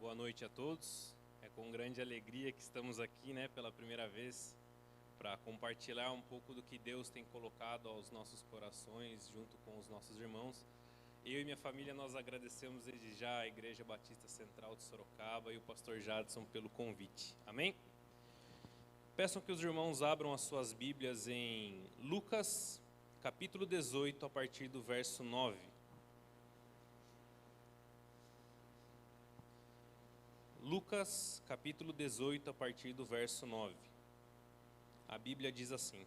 Boa noite a todos. É com grande alegria que estamos aqui, pela primeira vez, para compartilhar um pouco do que Deus tem colocado aos nossos corações, junto com os nossos irmãos. Eu e minha família, nós agradecemos desde já a Igreja Batista Central de Sorocaba e o pastor Jadson pelo convite. Amém? Peçam que os irmãos abram as suas Bíblias em Lucas, capítulo 18, a partir do verso 9. Lucas, capítulo 18, a partir do verso 9. A Bíblia diz assim: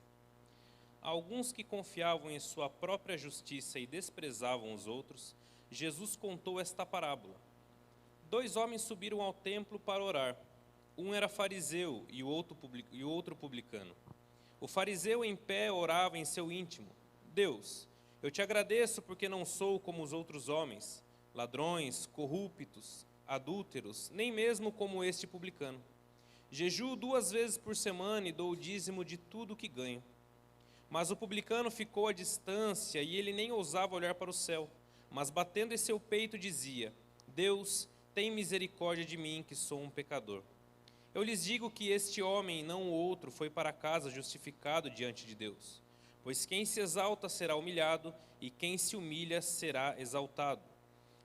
Alguns que confiavam em sua própria justiça e desprezavam os outros, Jesus contou esta parábola. 2 homens subiram ao templo para orar. Um era fariseu e o outro publicano. O fariseu em pé orava em seu íntimo: Deus, eu te agradeço porque não sou como os outros homens, ladrões, corruptos, adúlteros, nem mesmo como este publicano. Jejuo 2 vezes por semana e dou o dízimo de tudo que ganho. Mas o publicano ficou à distância e ele nem ousava olhar para o céu, mas batendo em seu peito dizia: Deus, tem misericórdia de mim, que sou um pecador. Eu lhes digo que este homem, não o outro, foi para casa justificado diante de Deus. Pois quem se exalta será humilhado, e quem se humilha será exaltado.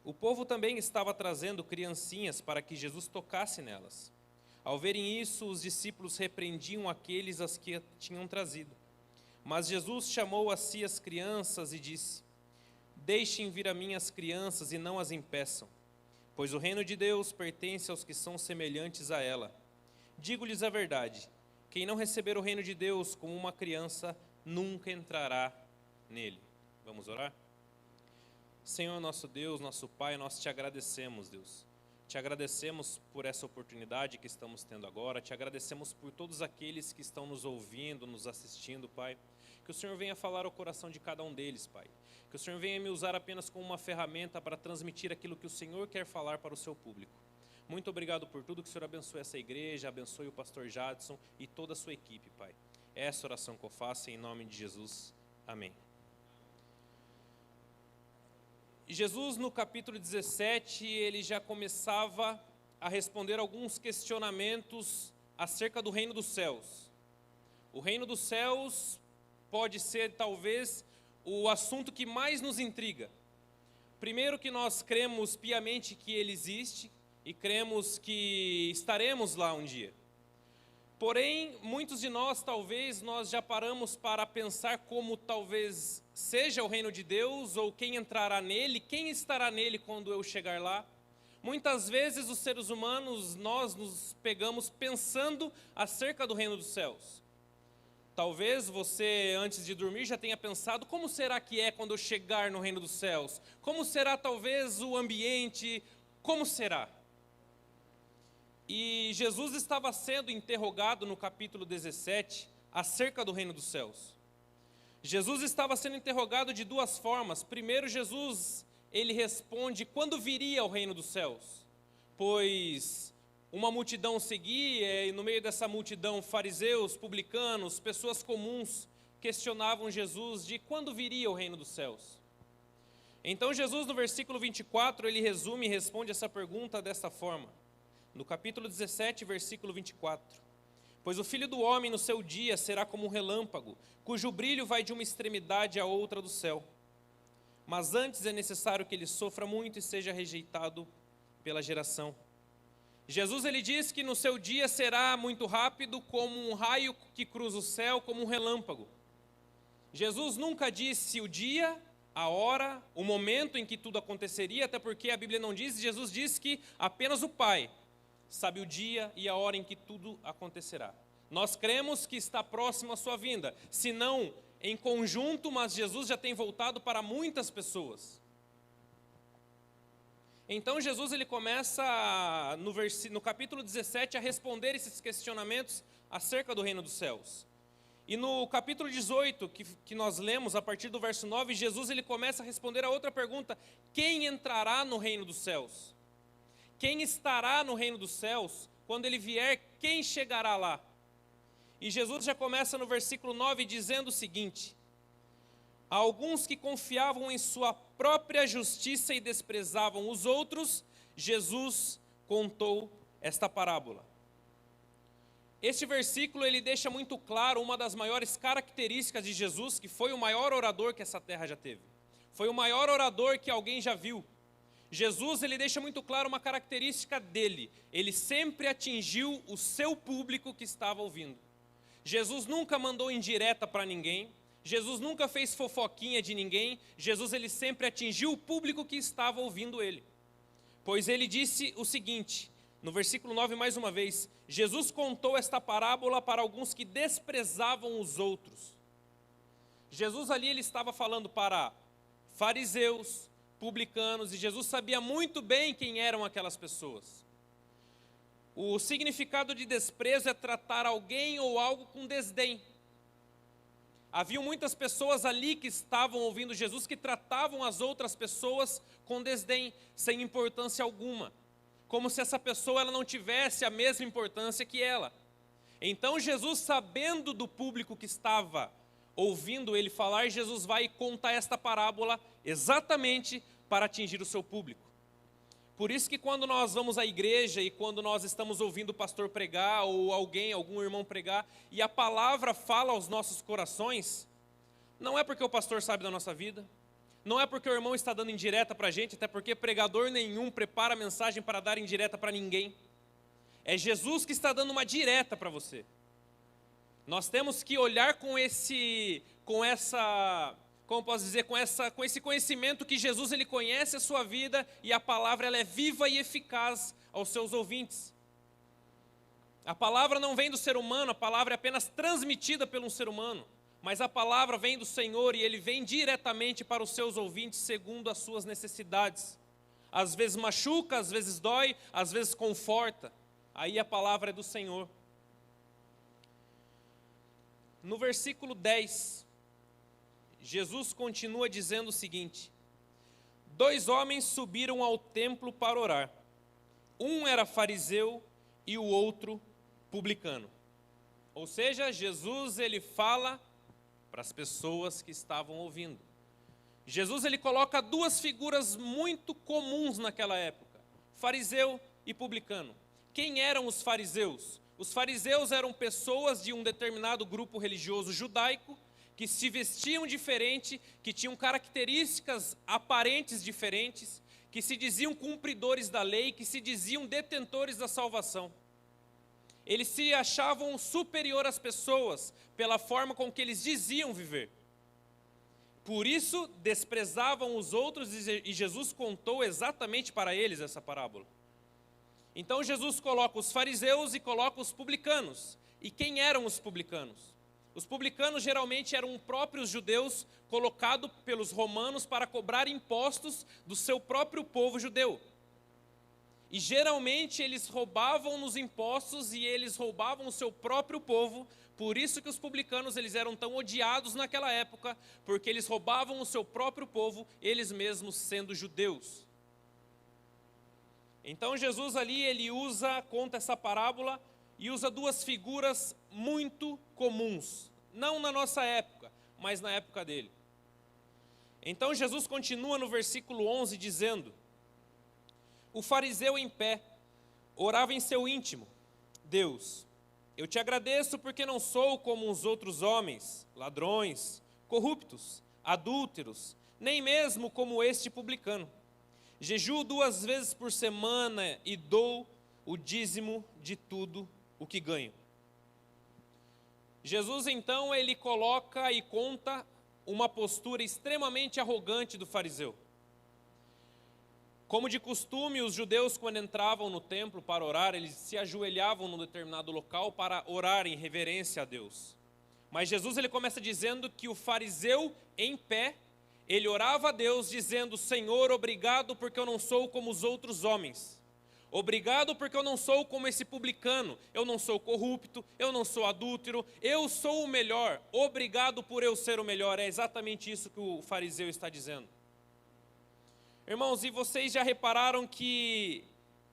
O povo também estava trazendo criancinhas para que Jesus tocasse nelas. Ao verem isso, os discípulos repreendiam aqueles as que tinham trazido. Mas Jesus chamou a si as crianças e disse: Deixem vir a mim as crianças e não as impeçam, pois o reino de Deus pertence aos que são semelhantes a ela. Digo-lhes a verdade: quem não receber o reino de Deus como uma criança, nunca entrará nele. Vamos orar? Senhor nosso Deus, nosso Pai, nós te agradecemos, Deus. Te agradecemos por essa oportunidade que estamos tendo agora. Te agradecemos por todos aqueles que estão nos ouvindo, nos assistindo, Pai. Que o Senhor venha falar ao coração de cada um deles, Pai. Que o Senhor venha me usar apenas como uma ferramenta para transmitir aquilo que o Senhor quer falar para o seu público. Muito obrigado por tudo, que o Senhor abençoe essa igreja, abençoe o pastor Jadson e toda a sua equipe, Pai. É essa oração que eu faço em nome de Jesus. Amém. Jesus, no capítulo 17, ele já começava a responder alguns questionamentos acerca do reino dos céus. O reino dos céus pode ser, talvez, o assunto que mais nos intriga. Primeiro, que nós cremos piamente que ele existe e cremos que estaremos lá um dia. Porém, muitos de nós, talvez, nós já paramos para pensar como talvez seja o reino de Deus, ou quem entrará nele, quem estará nele quando eu chegar lá. Muitas vezes os seres humanos, nós nos pegamos pensando acerca do reino dos céus. Talvez você, antes de dormir, já tenha pensado: como será que é quando eu chegar no reino dos céus? Como será talvez o ambiente? Como será? E Jesus estava sendo interrogado no capítulo 17 acerca do reino dos céus. Jesus estava sendo interrogado de 2 formas. Primeiro, Jesus, ele responde quando viria o reino dos céus. Pois uma multidão seguia, e no meio dessa multidão, fariseus, publicanos, pessoas comuns, questionavam Jesus de quando viria o reino dos céus. Então Jesus, no versículo 24, ele resume e responde essa pergunta desta forma. No capítulo 17, versículo 24. Pois o Filho do Homem no seu dia será como um relâmpago, cujo brilho vai de uma extremidade à outra do céu. Mas antes é necessário que ele sofra muito e seja rejeitado pela geração. Jesus, ele diz que no seu dia será muito rápido, como um raio que cruza o céu, como um relâmpago. Jesus nunca disse o dia, a hora, o momento em que tudo aconteceria, até porque a Bíblia não diz. Jesus diz que apenas o Pai sabe o dia e a hora em que tudo acontecerá. Nós cremos que está próximo a sua vinda, se não em conjunto, mas Jesus já tem voltado para muitas pessoas. Então Jesus, ele começa no capítulo 17 a responder esses questionamentos acerca do reino dos céus. E no capítulo 18, que nós lemos a partir do verso 9, Jesus, ele começa a responder a outra pergunta: quem entrará no reino dos céus? Quem estará no reino dos céus? Quando ele vier, quem chegará lá? E Jesus já começa no versículo 9 dizendo o seguinte: Há alguns que confiavam em sua própria justiça e desprezavam os outros, Jesus contou esta parábola. Este versículo ele deixa muito claro uma das maiores características de Jesus, que foi o maior orador que essa terra já teve. Foi o maior orador que alguém já viu. Jesus ele deixa muito claro uma característica dele. Ele sempre atingiu o seu público que estava ouvindo. Jesus nunca mandou indireta para ninguém. Jesus nunca fez fofoquinha de ninguém. Jesus ele sempre atingiu o público que estava ouvindo ele. Pois ele disse o seguinte, no versículo 9 mais uma vez, Jesus contou esta parábola para alguns que desprezavam os outros. Jesus ali ele estava falando para fariseus, publicanos, e Jesus sabia muito bem quem eram aquelas pessoas. O significado de desprezo é tratar alguém ou algo com desdém. Havia muitas pessoas ali que estavam ouvindo Jesus que tratavam as outras pessoas com desdém, sem importância alguma, como se essa pessoa ela não tivesse a mesma importância que ela. Então Jesus, sabendo do público que estava ouvindo ele falar, Jesus vai contar esta parábola exatamente para atingir o seu público. Por isso que quando nós vamos à igreja e quando nós estamos ouvindo o pastor pregar ou algum irmão pregar, e a palavra fala aos nossos corações, não é porque o pastor sabe da nossa vida, não é porque o irmão está dando indireta para a gente, até porque pregador nenhum prepara mensagem para dar indireta para ninguém. É Jesus que está dando uma direta para você. Nós temos que olhar com esse conhecimento que Jesus ele conhece a sua vida e a palavra ela é viva e eficaz aos seus ouvintes. A palavra não vem do ser humano, a palavra é apenas transmitida por um ser humano, mas a palavra vem do Senhor e ele vem diretamente para os seus ouvintes segundo as suas necessidades. Às vezes machuca, às vezes dói, às vezes conforta. Aí a palavra é do Senhor. No versículo 10, Jesus continua dizendo o seguinte: 2 homens subiram ao templo para orar. Um era fariseu e o outro publicano. Ou seja, Jesus ele fala para as pessoas que estavam ouvindo. Jesus ele coloca 2 figuras muito comuns naquela época: fariseu e publicano. Quem eram os fariseus? Os fariseus eram pessoas de um determinado grupo religioso judaico que se vestiam diferente, que tinham características aparentes diferentes, que se diziam cumpridores da lei, que se diziam detentores da salvação. Eles se achavam superior às pessoas pela forma com que eles diziam viver. Por isso, desprezavam os outros e Jesus contou exatamente para eles essa parábola. Então Jesus coloca os fariseus e coloca os publicanos. E quem eram os publicanos? Os publicanos geralmente eram próprios judeus colocados pelos romanos para cobrar impostos do seu próprio povo judeu. E geralmente eles roubavam nos impostos e eles roubavam o seu próprio povo. Por isso que os publicanos eles eram tão odiados naquela época, porque eles roubavam o seu próprio povo, eles mesmos sendo judeus. Então Jesus ali conta essa parábola e usa 2 figuras muito comuns, não na nossa época, mas na época dele. Então Jesus continua no versículo 11 dizendo: o fariseu em pé orava em seu íntimo: Deus, eu te agradeço porque não sou como os outros homens, ladrões, corruptos, adúlteros, nem mesmo como este publicano. Jejuo 2 vezes por semana e dou o dízimo de tudo o que ganho. Jesus então ele coloca e conta uma postura extremamente arrogante do fariseu. Como de costume, os judeus quando entravam no templo para orar, eles se ajoelhavam num determinado local para orar em reverência a Deus. Mas Jesus ele começa dizendo que o fariseu em pé, ele orava a Deus dizendo: Senhor, obrigado porque eu não sou como os outros homens. Obrigado porque eu não sou como esse publicano. Eu não sou corrupto, eu não sou adúltero, eu sou o melhor. Obrigado por eu ser o melhor. É exatamente isso que o fariseu está dizendo. Irmãos, e vocês já repararam que...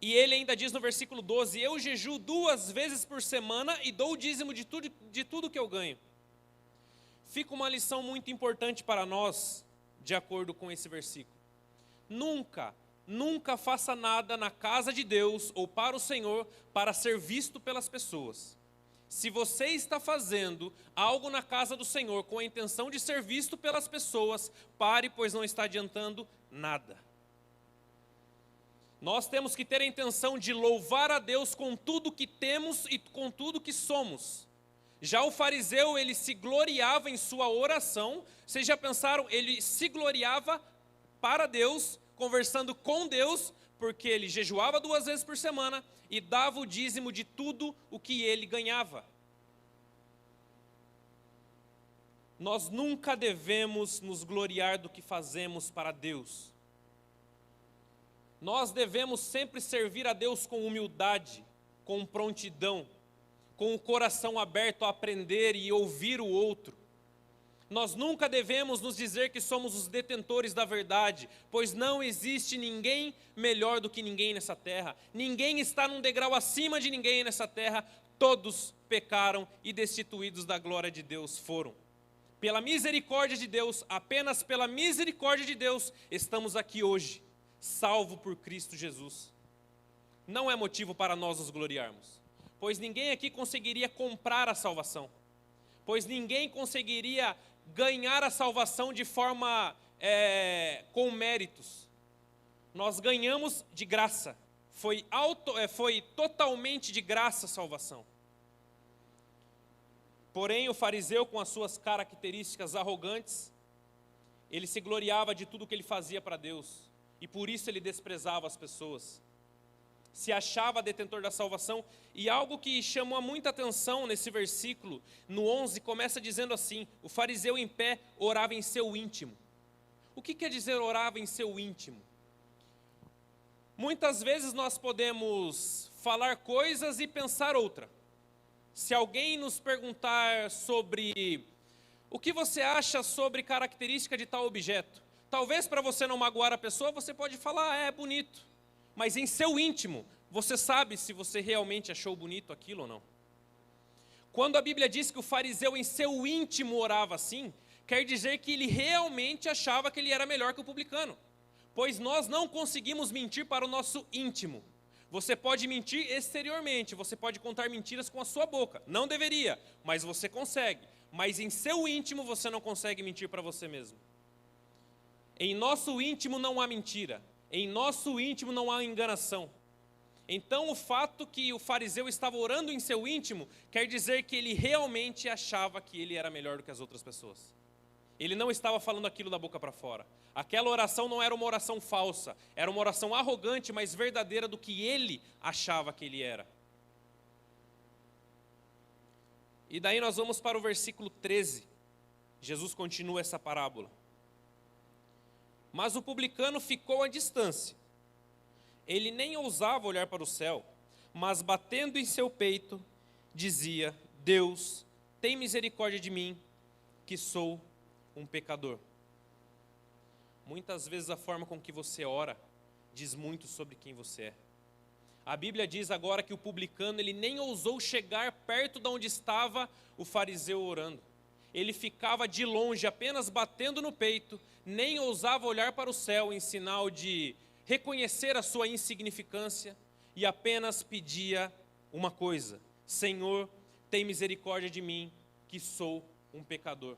E ele ainda diz no versículo 12: eu jejuo 2 vezes por semana e dou o dízimo de tudo que eu ganho. Fica uma lição muito importante para nós, de acordo com esse versículo. Nunca nunca faça nada na casa de Deus ou para o Senhor para ser visto pelas pessoas. Se você está fazendo algo na casa do Senhor com a intenção de ser visto pelas pessoas, pare, pois não está adiantando nada. Nós temos que ter a intenção de louvar a Deus com tudo que temos e com tudo que somos. Já o fariseu, ele se gloriava em sua oração. Vocês já pensaram? Ele se gloriava para Deus, conversando com Deus, porque ele jejuava 2 vezes por semana e dava o dízimo de tudo o que ele ganhava. Nós nunca devemos nos gloriar do que fazemos para Deus. Nós devemos sempre servir a Deus com humildade, com prontidão, com o coração aberto a aprender e ouvir o outro. Nós nunca devemos nos dizer que somos os detentores da verdade, pois não existe ninguém melhor do que ninguém nessa terra. Ninguém está num degrau acima de ninguém nessa terra. Todos pecaram e destituídos da glória de Deus foram. Pela misericórdia de Deus, apenas pela misericórdia de Deus, estamos aqui hoje, salvo por Cristo Jesus. Não é motivo para nós nos gloriarmos, pois ninguém aqui conseguiria comprar a salvação, pois ninguém conseguiria ganhar a salvação de forma com méritos. Nós ganhamos de graça, foi totalmente de graça a salvação. Porém, o fariseu, com as suas características arrogantes, ele se gloriava de tudo que ele fazia para Deus, e por isso ele desprezava as pessoas. Se achava detentor da salvação, e algo que chamou muita atenção nesse versículo, no 11, começa dizendo assim: o fariseu em pé orava em seu íntimo. O que quer dizer orava em seu íntimo? Muitas vezes nós podemos falar coisas e pensar outra. Se alguém nos perguntar sobre o que você acha sobre característica de tal objeto, talvez para você não magoar a pessoa, você pode falar, é bonito. Mas em seu íntimo, você sabe se você realmente achou bonito aquilo ou não. Quando a Bíblia diz que o fariseu em seu íntimo orava assim, quer dizer que ele realmente achava que ele era melhor que o publicano. Pois nós não conseguimos mentir para o nosso íntimo. Você pode mentir exteriormente, você pode contar mentiras com a sua boca. Não deveria, mas você consegue. Mas em seu íntimo você não consegue mentir para você mesmo. Em nosso íntimo não há mentira. Em nosso íntimo não há enganação. Então o fato que o fariseu estava orando em seu íntimo quer dizer que ele realmente achava que ele era melhor do que as outras pessoas. Ele não estava falando aquilo da boca para fora. Aquela oração não era uma oração falsa, era uma oração arrogante, mas verdadeira do que ele achava que ele era. E daí nós vamos para o versículo 13. Jesus continua essa parábola. Mas o publicano ficou à distância. Ele nem ousava olhar para o céu, mas batendo em seu peito, dizia: Deus, tem misericórdia de mim, que sou um pecador. Muitas vezes a forma com que você ora diz muito sobre quem você é. A Bíblia diz agora que o publicano, ele nem ousou chegar perto de onde estava o fariseu orando. Ele ficava de longe, apenas batendo no peito, nem ousava olhar para o céu em sinal de reconhecer a sua insignificância e apenas pedia uma coisa: Senhor, tem misericórdia de mim, que sou um pecador.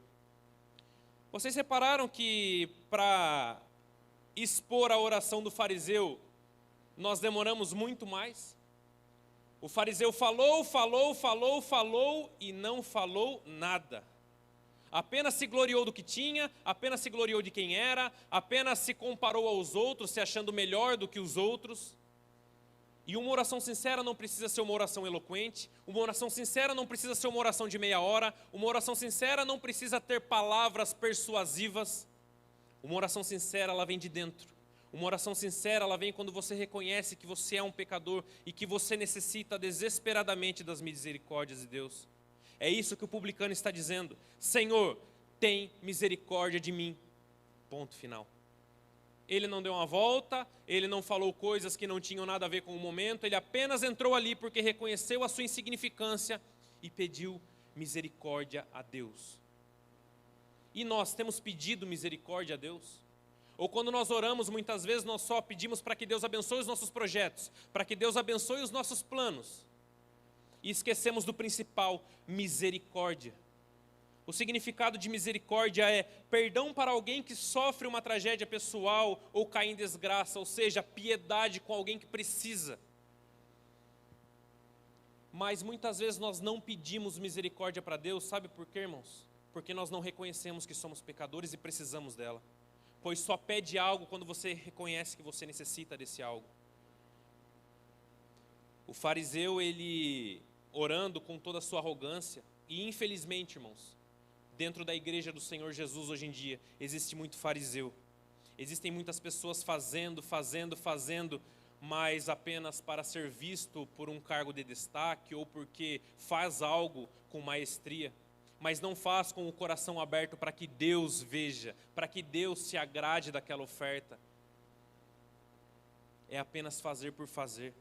Vocês repararam que para expor a oração do fariseu, nós demoramos muito mais? O fariseu falou e não falou nada. Apenas se gloriou do que tinha, apenas se gloriou de quem era, apenas se comparou aos outros, se achando melhor do que os outros. E uma oração sincera não precisa ser uma oração eloquente, uma oração sincera não precisa ser uma oração de meia hora, uma oração sincera não precisa ter palavras persuasivas. Uma oração sincera, ela vem de dentro. Uma oração sincera, ela vem quando você reconhece que você é um pecador e que você necessita desesperadamente das misericórdias de Deus. É isso que o publicano está dizendo: Senhor, tem misericórdia de mim. Ponto final. Ele não deu uma volta, ele não falou coisas que não tinham nada a ver com o momento, ele apenas entrou ali porque reconheceu a sua insignificância e pediu misericórdia a Deus. E nós temos pedido misericórdia a Deus? Ou quando nós oramos, muitas vezes nós só pedimos para que Deus abençoe os nossos projetos, para que Deus abençoe os nossos planos. E esquecemos do principal, misericórdia. O significado de misericórdia é perdão para alguém que sofre uma tragédia pessoal ou cai em desgraça, ou seja, piedade com alguém que precisa. Mas muitas vezes nós não pedimos misericórdia para Deus, sabe por quê, irmãos? Porque nós não reconhecemos que somos pecadores e precisamos dela. Pois só pede algo quando você reconhece que você necessita desse algo. O fariseu, ele orando com toda a sua arrogância, e infelizmente, irmãos, dentro da igreja do Senhor Jesus hoje em dia, existe muito fariseu. Existem muitas pessoas fazendo, mas apenas para ser visto por um cargo de destaque ou porque faz algo com maestria, mas não faz com o coração aberto para que Deus veja, para que Deus se agrade daquela oferta. É apenas fazer por fazer.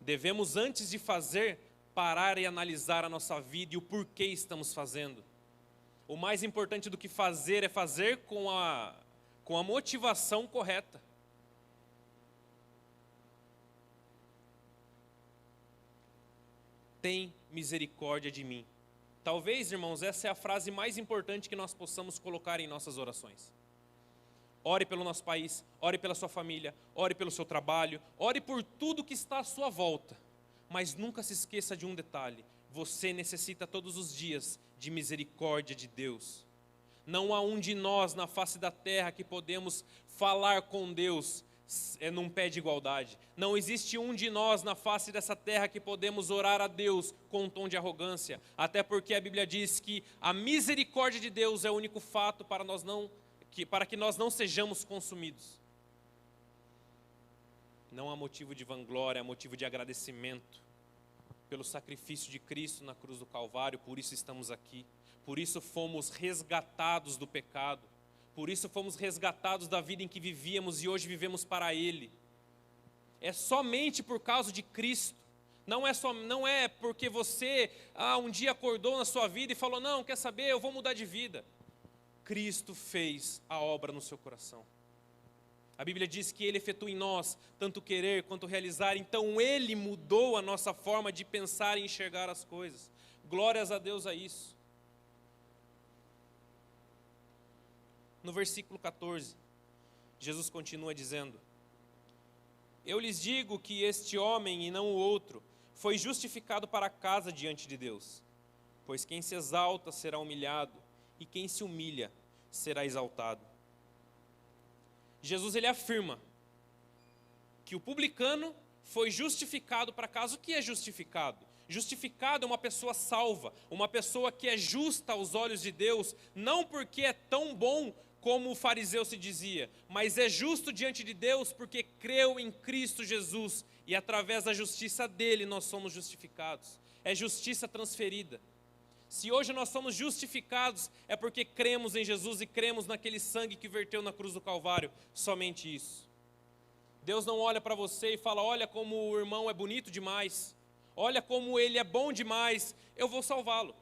Devemos, antes de fazer, parar e analisar a nossa vida e o porquê estamos fazendo. O mais importante do que fazer é fazer com a motivação correta. Tem misericórdia de mim. Talvez, irmãos, essa é a frase mais importante que nós possamos colocar em nossas orações. Ore pelo nosso país, ore pela sua família, ore pelo seu trabalho, ore por tudo que está à sua volta. Mas nunca se esqueça de um detalhe: você necessita todos os dias de misericórdia de Deus. Não há um de nós na face da terra que podemos falar com Deus num pé de igualdade. Não existe um de nós na face dessa terra que podemos orar a Deus com um tom de arrogância. Até porque a Bíblia diz que a misericórdia de Deus é o único fato para que nós não sejamos consumidos. Não há motivo de vanglória, há motivo de agradecimento pelo sacrifício de Cristo na cruz do Calvário. Por isso estamos aqui. Por isso fomos resgatados do pecado. Por isso fomos resgatados da vida em que vivíamos e hoje vivemos para Ele. É somente por causa de Cristo. Não é porque você um dia acordou na sua vida e falou: não, quer saber, eu vou mudar de vida. Cristo fez a obra no seu coração. A Bíblia diz que Ele efetua em nós tanto querer quanto realizar. Então Ele mudou a nossa forma de pensar e enxergar as coisas. Glórias a Deus a isso. No versículo 14, Jesus continua dizendo: eu lhes digo que este homem e não o outro foi justificado para casa diante de Deus. Pois quem se exalta será humilhado, e quem se humilha será exaltado. Jesus, ele afirma que o publicano foi justificado para casa. O que é justificado? Justificado é uma pessoa salva, uma pessoa que é justa aos olhos de Deus, não porque é tão bom como o fariseu se dizia, mas é justo diante de Deus porque creu em Cristo Jesus e através da justiça dele nós somos justificados. É justiça transferida. Se hoje nós somos justificados, é porque cremos em Jesus e cremos naquele sangue que verteu na cruz do Calvário. Somente isso. Deus não olha para você e fala: olha como o irmão é bonito demais, olha como ele é bom demais, eu vou salvá-lo.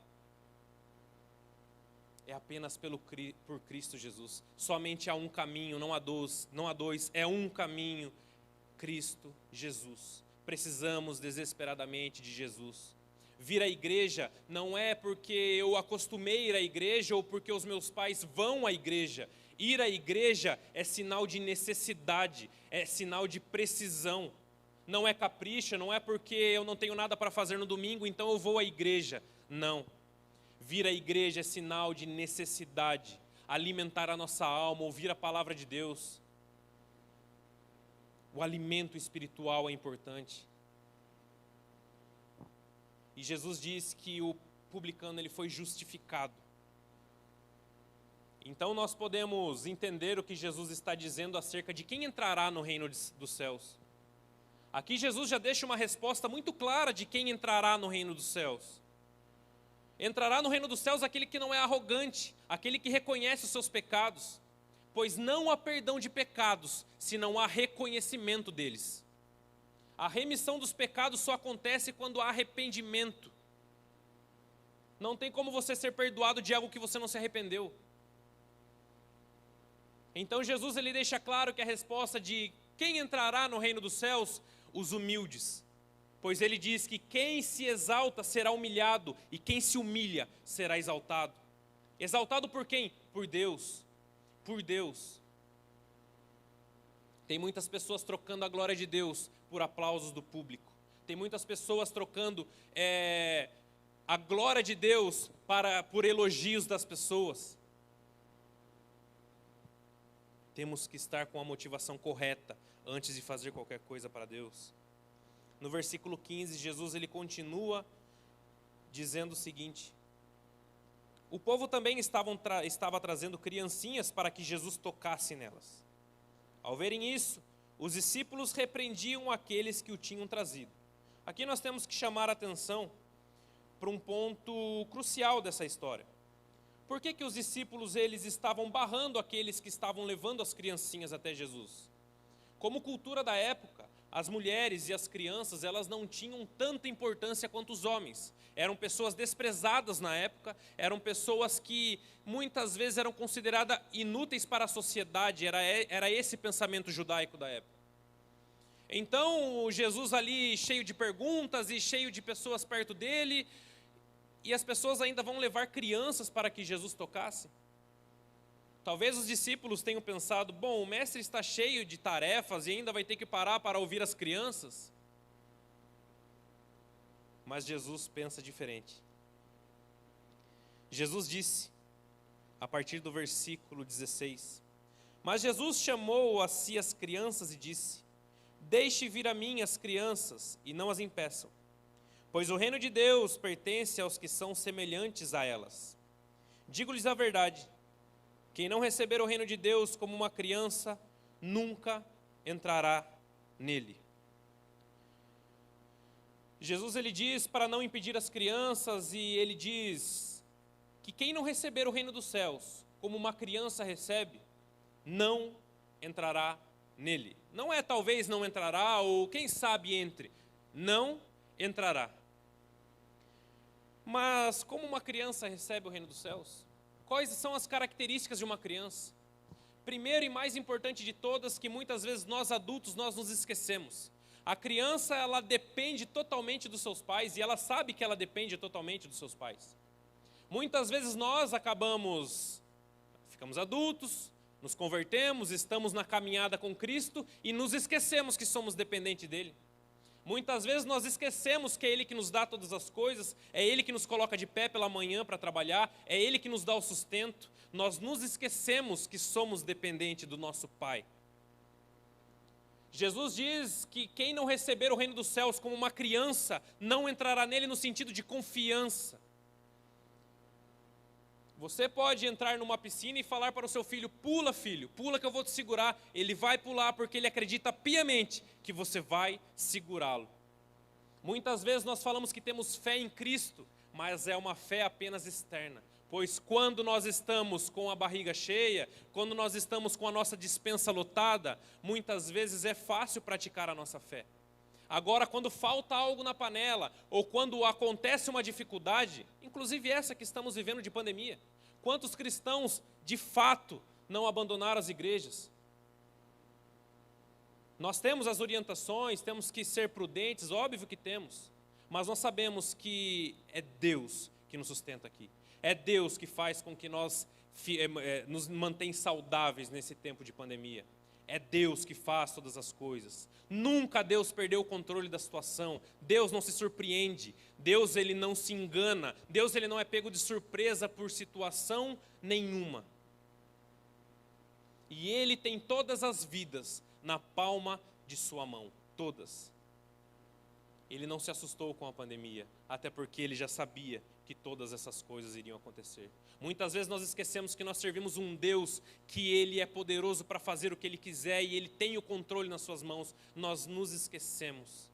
É apenas por Cristo Jesus. Somente há um caminho, não há dois, é um caminho, Cristo Jesus. Precisamos desesperadamente de Jesus. Vir à igreja não é porque eu acostumei a ir à igreja ou porque os meus pais vão à igreja. Ir à igreja é sinal de necessidade, é sinal de precisão. Não é capricho, não é porque eu não tenho nada para fazer no domingo, então eu vou à igreja. Não. Vir à igreja é sinal de necessidade, alimentar a nossa alma, ouvir a palavra de Deus. O alimento espiritual é importante. E Jesus diz que o publicano ele foi justificado. Então nós podemos entender o que Jesus está dizendo acerca de quem entrará no reino dos céus. Aqui Jesus já deixa uma resposta muito clara de quem entrará no reino dos céus. Entrará no reino dos céus aquele que não é arrogante, aquele que reconhece os seus pecados, pois não há perdão de pecados, se não há reconhecimento deles. A remissão dos pecados só acontece quando há arrependimento. Não tem como você ser perdoado de algo que você não se arrependeu. Então Jesus ele deixa claro que a resposta de quem entrará no reino dos céus, os humildes. Pois ele diz que quem se exalta será humilhado e quem se humilha será exaltado. Exaltado por quem? Por Deus. Por Deus. Tem muitas pessoas trocando a glória de Deus por aplausos do público. Tem muitas pessoas trocando a glória de Deus por elogios das pessoas. Temos que estar com a motivação correta antes de fazer qualquer coisa para Deus. No versículo 15, Jesus ele continua dizendo o seguinte: o povo também estava trazendo criancinhas para que Jesus tocasse nelas. Ao verem isso, os discípulos repreendiam aqueles que o tinham trazido. Aqui nós temos que chamar a atenção para um ponto crucial dessa história. Por que os discípulos eles estavam barrando aqueles que estavam levando as criancinhas até Jesus? Como cultura da época, as mulheres e as crianças elas não tinham tanta importância quanto os homens. Eram pessoas desprezadas na época, eram pessoas que muitas vezes eram consideradas inúteis para a sociedade, era esse pensamento judaico da época. Então Jesus ali cheio de perguntas e cheio de pessoas perto dele, e as pessoas ainda vão levar crianças para que Jesus tocasse? Talvez os discípulos tenham pensado, bom, o mestre está cheio de tarefas e ainda vai ter que parar para ouvir as crianças. Mas Jesus pensa diferente. Jesus disse, a partir do versículo 16, mas Jesus chamou a si as crianças e disse, deixe vir a mim as crianças e não as impeçam, pois o reino de Deus pertence aos que são semelhantes a elas. Digo-lhes a verdade, quem não receber o reino de Deus como uma criança, nunca entrará nele. Jesus ele diz para não impedir as crianças, e ele diz que quem não receber o reino dos céus como uma criança recebe, não entrará nele. Não é talvez não entrará, ou quem sabe entre, não entrará. Mas como uma criança recebe o reino dos céus? Quais são as características de uma criança? Primeiro e mais importante de todas, que muitas vezes nós adultos nós nos esquecemos. A criança ela depende totalmente dos seus pais e ela sabe que ela depende totalmente dos seus pais. Muitas vezes nós ficamos adultos, nos convertemos, estamos na caminhada com Cristo e nos esquecemos que somos dependentes dele. Muitas vezes nós esquecemos que é Ele que nos dá todas as coisas, é Ele que nos coloca de pé pela manhã para trabalhar, é Ele que nos dá o sustento. Nós nos esquecemos que somos dependentes do nosso Pai. Jesus diz que quem não receber o reino dos céus como uma criança, não entrará nele no sentido de confiança. Você pode entrar numa piscina e falar para o seu filho, filho, pula que eu vou te segurar. Ele vai pular porque ele acredita piamente que você vai segurá-lo. Muitas vezes nós falamos que temos fé em Cristo, mas é uma fé apenas externa. Pois quando nós estamos com a barriga cheia, quando nós estamos com a nossa despensa lotada, muitas vezes é fácil praticar a nossa fé. Agora, quando falta algo na panela, ou quando acontece uma dificuldade, inclusive essa que estamos vivendo de pandemia, quantos cristãos, de fato, não abandonaram as igrejas? Nós temos as orientações, temos que ser prudentes, óbvio que temos, mas nós sabemos que é Deus que nos sustenta aqui. É Deus que faz com que nós nos mantém saudáveis nesse tempo de pandemia. É Deus que faz todas as coisas. Nunca Deus perdeu o controle da situação. Deus não se surpreende. Deus ele não se engana. Deus ele não é pego de surpresa por situação nenhuma. E Ele tem todas as vidas na palma de sua mão. Todas. Ele não se assustou com a pandemia, até porque Ele já sabia que todas essas coisas iriam acontecer. Muitas vezes nós esquecemos que nós servimos um Deus que Ele é poderoso para fazer o que Ele quiser e Ele tem o controle nas suas mãos. Nós nos esquecemos.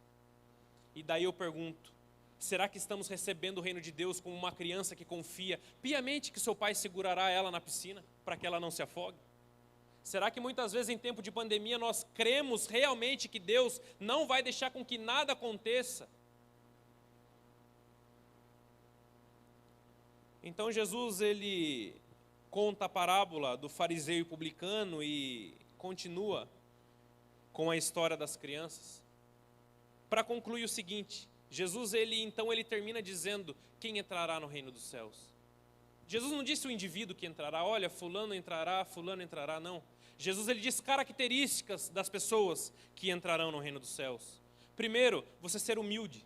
E daí eu pergunto, será que estamos recebendo o reino de Deus como uma criança que confia piamente que seu pai segurará ela na piscina para que ela não se afogue? Será que muitas vezes em tempo de pandemia nós cremos realmente que Deus não vai deixar com que nada aconteça? Então Jesus, ele conta a parábola do fariseu e publicano e continua com a história das crianças, para concluir o seguinte: Jesus, ele termina dizendo quem entrará no reino dos céus. Jesus não disse o indivíduo que entrará, olha, fulano entrará, não. Jesus, ele diz características das pessoas que entrarão no reino dos céus. Primeiro, você ser humilde.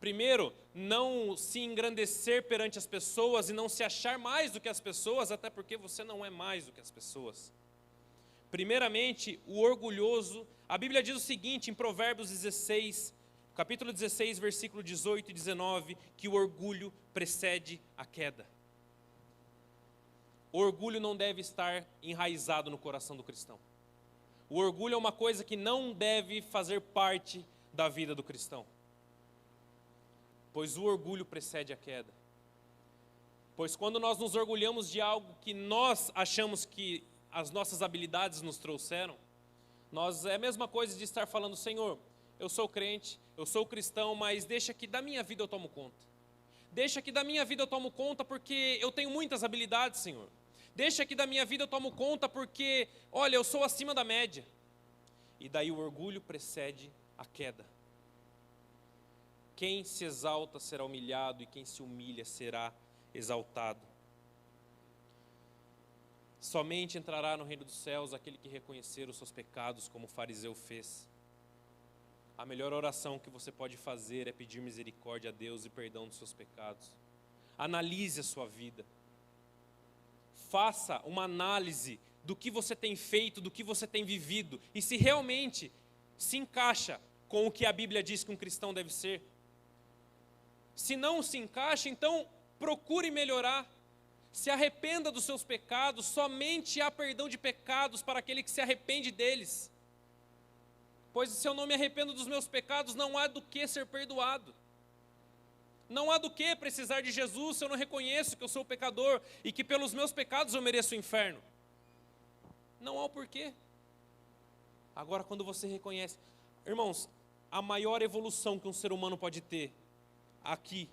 Primeiro, não se engrandecer perante as pessoas e não se achar mais do que as pessoas, até porque você não é mais do que as pessoas. Primeiramente, o orgulhoso. A Bíblia diz o seguinte, em Provérbios 16, capítulo 16, versículo 18 e 19, que o orgulho precede a queda. O orgulho não deve estar enraizado no coração do cristão. O orgulho é uma coisa que não deve fazer parte da vida do cristão. Pois o orgulho precede a queda. Pois quando nós nos orgulhamos de algo que nós achamos que as nossas habilidades nos trouxeram, é a mesma coisa de estar falando, Senhor, eu sou crente, eu sou cristão, mas deixa que da minha vida eu tomo conta. Deixa que da minha vida eu tomo conta porque eu tenho muitas habilidades, Senhor. Deixa que da minha vida eu tomo conta porque, olha, eu sou acima da média. E daí o orgulho precede a queda. Quem se exalta será humilhado e quem se humilha será exaltado. Somente entrará no reino dos céus aquele que reconhecer os seus pecados, como o fariseu fez. A melhor oração que você pode fazer é pedir misericórdia a Deus e perdão dos seus pecados. Analise a sua vida. Faça uma análise do que você tem feito, do que você tem vivido, e se realmente se encaixa com o que a Bíblia diz que um cristão deve ser. Se não se encaixa, então procure melhorar. Se arrependa dos seus pecados, somente há perdão de pecados para aquele que se arrepende deles. Pois se eu não me arrependo dos meus pecados, não há do que ser perdoado. Não há do que precisar de Jesus se eu não reconheço que eu sou pecador e que pelos meus pecados eu mereço o inferno. Não há o porquê. Agora, quando você reconhece... Irmãos, a maior evolução que um ser humano pode ter aqui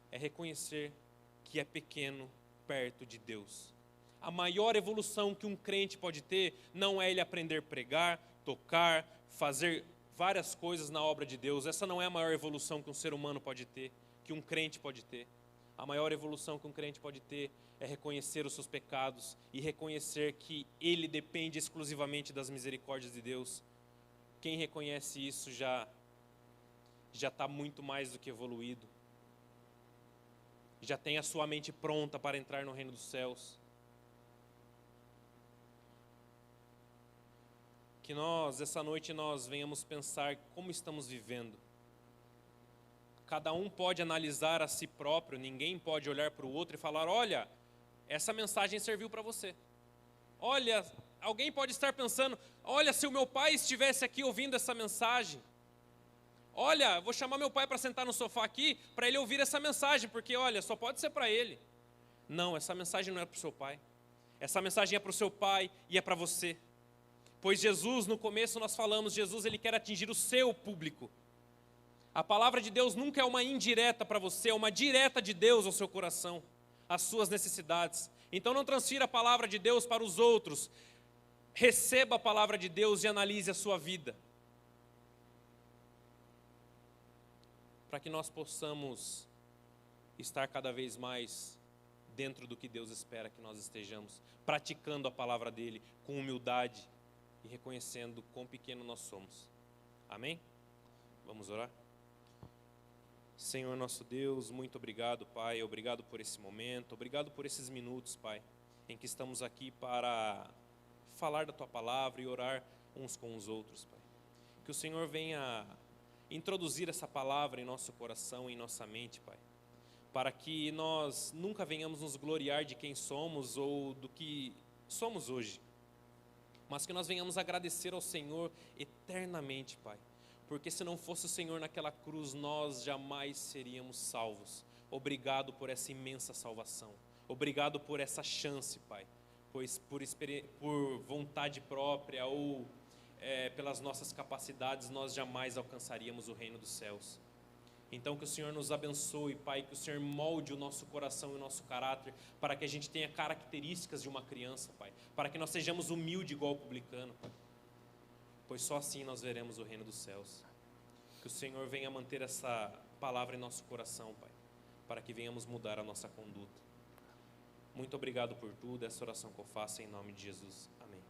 é reconhecer que é pequeno perto de Deus. A maior evolução que um crente pode ter não é ele aprender a pregar, tocar, fazer várias coisas na obra de Deus. Essa não é a maior evolução que um ser humano pode ter, que um crente pode ter. A maior evolução que um crente pode ter é reconhecer os seus pecados e reconhecer que ele depende exclusivamente das misericórdias de Deus. Quem reconhece isso já está muito mais do que evoluído. Já tem a sua mente pronta para entrar no reino dos céus. Que essa noite nós venhamos pensar como estamos vivendo. Cada um pode analisar a si próprio, ninguém pode olhar para o outro e falar, olha, essa mensagem serviu para você. Olha, alguém pode estar pensando, olha, se o meu pai estivesse aqui ouvindo essa mensagem, olha, vou chamar meu pai para sentar no sofá aqui, para ele ouvir essa mensagem, porque olha, só pode ser para ele. Não, essa mensagem não é para o seu pai. Essa mensagem é para o seu pai e é para você. Pois Jesus, no começo nós falamos, Jesus ele quer atingir o seu público. A palavra de Deus nunca é uma indireta para você, é uma direta de Deus ao seu coração, às suas necessidades. Então não transfira a palavra de Deus para os outros. Receba a palavra de Deus e analise a sua vida. Para que nós possamos estar cada vez mais dentro do que Deus espera que nós estejamos, praticando a palavra dEle com humildade e reconhecendo quão pequeno nós somos. Amém? Vamos orar? Senhor nosso Deus, muito obrigado, Pai, obrigado por esse momento, obrigado por esses minutos, Pai, em que estamos aqui para falar da Tua palavra e orar uns com os outros, Pai. Que o Senhor venha introduzir essa palavra em nosso coração, em nossa mente, Pai, para que nós nunca venhamos nos gloriar de quem somos ou do que somos hoje, mas que nós venhamos agradecer ao Senhor eternamente, Pai, porque se não fosse o Senhor naquela cruz, nós jamais seríamos salvos. Obrigado por essa imensa salvação, obrigado por essa chance, Pai, pois por vontade própria ou pelas nossas capacidades, nós jamais alcançaríamos o reino dos céus. Então que o Senhor nos abençoe, Pai, que o Senhor molde o nosso coração e o nosso caráter, para que a gente tenha características de uma criança, Pai, para que nós sejamos humildes igual o publicano, Pai, pois só assim nós veremos o reino dos céus. Que o Senhor venha manter essa palavra em nosso coração, Pai, para que venhamos mudar a nossa conduta. Muito obrigado por tudo, essa oração que eu faço em nome de Jesus. Amém.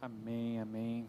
Amém, amém.